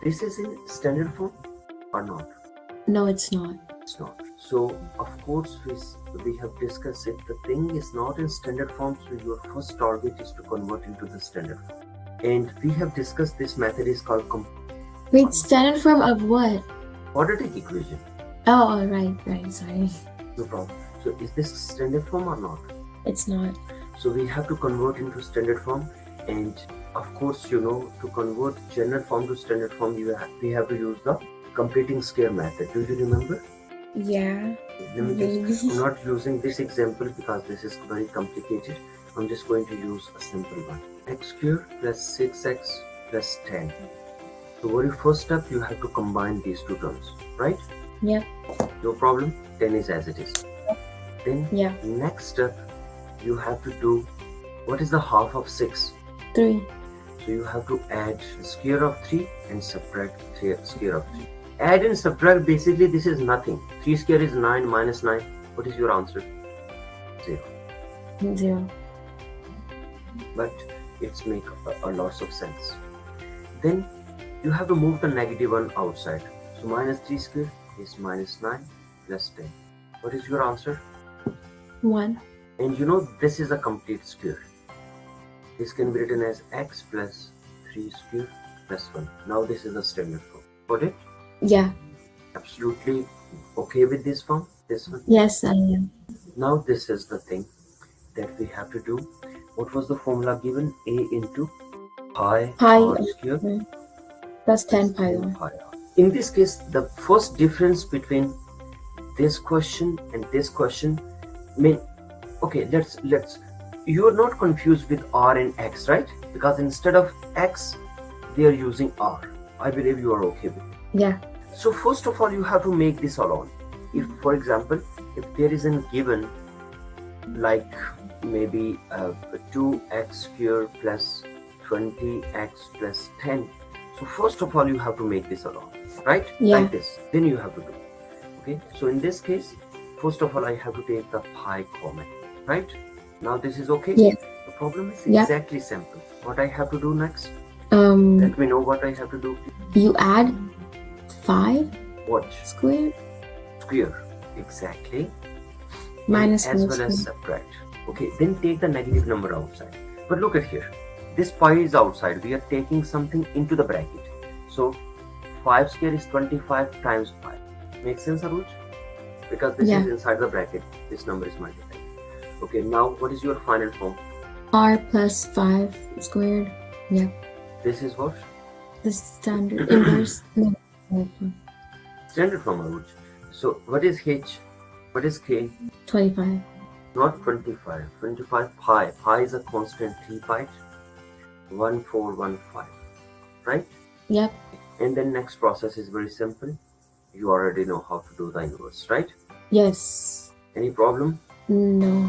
this is in standard form or not? No, it's not. It's not. So of course we have discussed it. The thing is not in standard form, so your first target is to convert into the standard form. And we have discussed this method is called Wait, standard form of what? quadratic equation. Oh, right, sorry. No problem. So is this standard form or not? It's not. So we have to convert into standard form, and of course, to convert general form to standard form, we have to use the completing square method. Do you remember? Yeah. I'm not using this example because this is very complicated. I'm just going to use a simple one. X squared plus 6x plus 10. So very first step, you have to combine these two terms, right? Yep. No problem. 10 is as it is. Then next step, you have to do, what is the half of 6? 3. So you have to add the square of 3 and subtract square of 3. Add and subtract, basically this is nothing. 3 square is 9 minus 9. What is your answer? 0. 0. But it's make a lots of sense. Then you have to move the negative one outside. So minus 3 square is minus 9 plus 10. What is your answer? 1. And this is a complete square. This can be written as x plus 3 square plus 1. Now this is the standard form. Got it? Yeah. Absolutely okay with this form? This one? Yes, I am. Now this is the thing that we have to do. What was the formula given? A into pi r square plus 10 pi r. In this case, the first difference between this question and this question, okay, let's you're not confused with r and x, right? Because instead of x, they are using r. I believe you are okay with it. Yeah. So first of all, you have to make this alone. If, for example, if there is a given like maybe 2x squared plus 20x plus 10. So first of all, you have to make this alone, right? Yeah. Like this. Then you have to do. Okay. So in this case, first of all, I have to take the pi common, right? Now this is okay. Yeah. The problem is exactly simple. What I have to do next? Let me know what I have to do. You add 5. What? Square. Square. Exactly. Minus as well as subtract. Okay, then take the negative number outside. But look at here. This pi is outside. We are taking something into the bracket. So 5 square is 25 times 5. Makes sense, Aruj? Because this is inside the bracket. This number is multiplied. Okay, now what is your final form? R plus 5 squared. Yeah. This is what? The standard inverse. Standard form, Aruj. So what is h? What is k? 25. Not 25. 25 pi. Pi is a constant 3 pi. 1415. Right? Yep. And then next process is very simple. You already know how to do the inverse, right? Yes. Any problem? No.